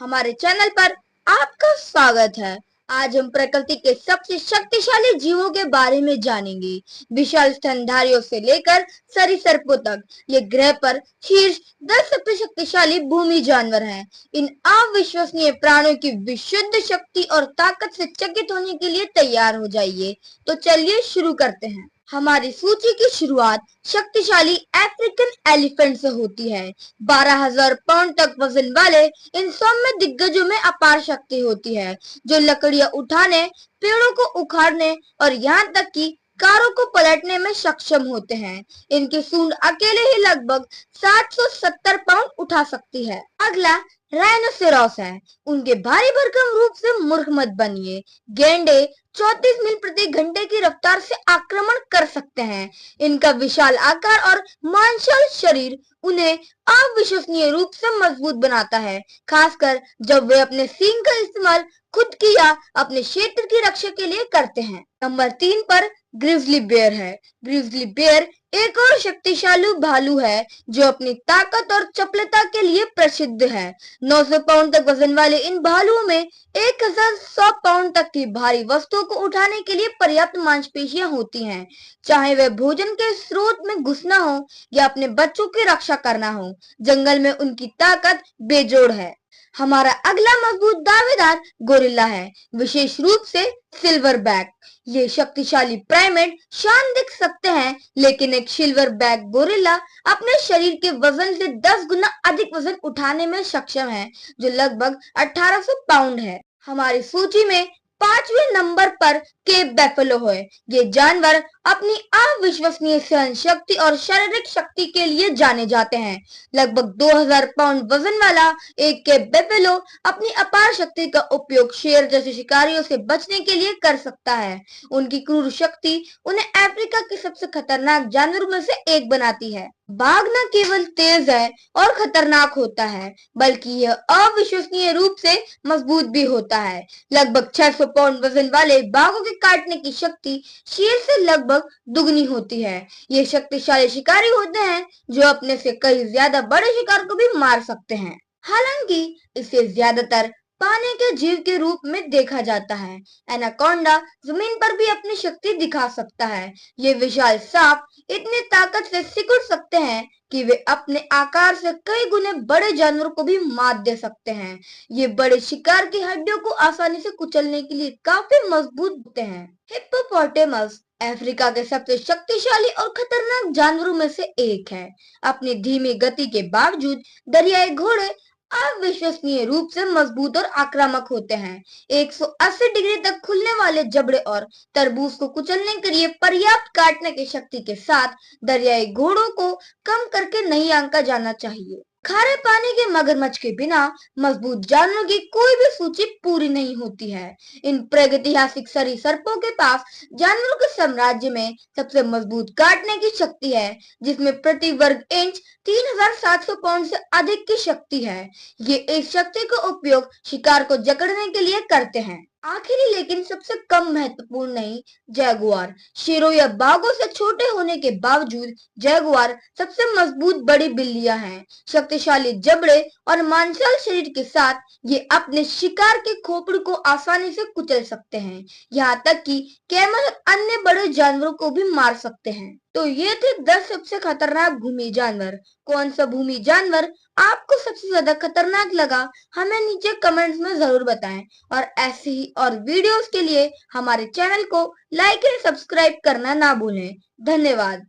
हमारे चैनल पर आपका स्वागत है। आज हम प्रकृति के सबसे शक्तिशाली जीवों के बारे में जानेंगे। विशाल स्तनधारियों से लेकर सरीसृपों तक ये ग्रह पर शीर्ष 10 सबसे शक्तिशाली भूमि जानवर हैं। इन अविश्वसनीय प्राणियों की विशुद्ध शक्ति और ताकत से चकित होने के लिए तैयार हो जाइए। तो चलिए शुरू करते हैं। हमारी सूची की शुरुआत शक्तिशाली अफ्रीकन एलिफेंट से होती है। 12,000 पाउंड तक वजन वाले इन सौम्य दिग्गजों में अपार शक्ति होती है, जो लकड़ियां उठाने, पेड़ों को उखाड़ने और यहाँ तक कि कारों को पलटने में सक्षम होते हैं। इनकी सूंड अकेले ही लगभग 770 पाउंड उठा सकती है। अगला राइनोसेरॉस है। उनके भारी भरकम रूप से मूर्ख मत बनिए। गेंडे 34 मील प्रति घंटे की रफ्तार से आक्रमण कर सकते हैं। इनका विशाल आकार और मांसल शरीर उन्हें अविश्वसनीय रूप से मजबूत बनाता है, खासकर जब वे अपने सींग का इस्तेमाल खुद की या अपने क्षेत्र की रक्षा के लिए करते हैं। नंबर 3 पर ग्रिजली बेयर है। ग्रिजली बेयर एक और शक्तिशाली भालू है जो अपनी ताकत और चपलता के लिए प्रसिद्ध है। 900 पाउंड तक वजन वाले इन भालुओं में 1,100 पाउंड तक की भारी वस्तुओं को उठाने के लिए पर्याप्त मांसपेशियां होती हैं। चाहे वह भोजन के स्रोत में घुसना हो या अपने बच्चों की रक्षा करना हो, जंगल में उनकी ताकत बेजोड़ है। हमारा अगला मजबूत दावेदार गोरिल्ला है, विशेष रूप से सिल्वरबैक। ये शक्तिशाली प्राइमेट शान दिख सकते हैं, लेकिन एक सिल्वरबैक गोरिल्ला अपने शरीर के वजन से 10 गुना अधिक वजन उठाने में सक्षम है, जो लगभग 1800 पाउंड है। हमारी सूची में 5वें नंबर पर केप बैफलो है। ये जानवर अपनी अविश्वसनीय सहन शक्ति और शारीरिक शक्ति के लिए जाने जाते हैं। लगभग 2000 पाउंड वजन वाला एक केप बैफलो अपनी अपार शक्ति का उपयोग शेर जैसे शिकारियों से बचने के लिए कर सकता है। उनकी क्रूर शक्ति उन्हें अफ्रीका के सबसे खतरनाक जानवरों में से एक बनाती है। बाघ न केवल तेज है और खतरनाक होता है, बल्कि यह अविश्वसनीय रूप से मजबूत भी होता है। लगभग 600 पाउंड वजन वाले बाघों के काटने की शक्ति शेर से लगभग दुगनी होती है। ये शक्तिशाली शिकारी होते हैं जो अपने से कई ज्यादा बड़े शिकार को भी मार सकते हैं। हालांकि इसे ज्यादातर पानी के जीव के रूप में देखा जाता है। एनाकोंडा जमीन पर भी अपनी शक्ति दिखा सकता है। ये विशाल सांप इतनी ताकत से सिकुड़ सकते हैं कि वे अपने आकार से कई गुने बड़े जानवरों को भी मात दे सकते हैं। ये बड़े शिकार की हड्डियों को आसानी से कुचलने के लिए काफी मजबूत होते हैं। हिप्पोपोटेमस अफ्रीका के सबसे शक्तिशाली और खतरनाक जानवरों में से एक है। अपनी धीमी गति के बावजूद दरियाई घोड़े अविश्वसनीय रूप से मजबूत और आक्रामक होते हैं। 180 डिग्री तक खुलने वाले जबड़े और तरबूज को कुचलने के लिए पर्याप्त काटने की शक्ति के साथ दरियाई घोड़ों को कम करके नहीं आंका जाना चाहिए। खारे पानी के मगरमच्छ के बिना मजबूत जानवरों की कोई भी सूची पूरी नहीं होती है। इन प्रागैतिहासिक सरीसृपों के पास जानवरों के साम्राज्य में सबसे मजबूत काटने की शक्ति है, जिसमें प्रति वर्ग इंच 3,700 पाउंड से अधिक की शक्ति है। ये इस शक्ति का उपयोग शिकार को जकड़ने के लिए करते हैं। आखिरी लेकिन सबसे कम महत्वपूर्ण नहीं, जैगुआर। शेरों या बाघों से छोटे होने के बावजूद जैगुआर सबसे मजबूत बड़ी बिल्लियां हैं। शक्तिशाली जबड़े और मांसल शरीर के साथ ये अपने शिकार के खोपड़ी को आसानी से कुचल सकते हैं, यहाँ तक कि कैमल और अन्य बड़े जानवरों को भी मार सकते हैं। तो ये थे 10 सबसे खतरनाक भूमि जानवर। कौन सा भूमि जानवर आपको सबसे ज्यादा खतरनाक लगा, हमें नीचे कमेंट्स में जरूर बताएं। और ऐसे ही और वीडियोस के लिए हमारे चैनल को लाइक एंड सब्सक्राइब करना ना भूलें। धन्यवाद।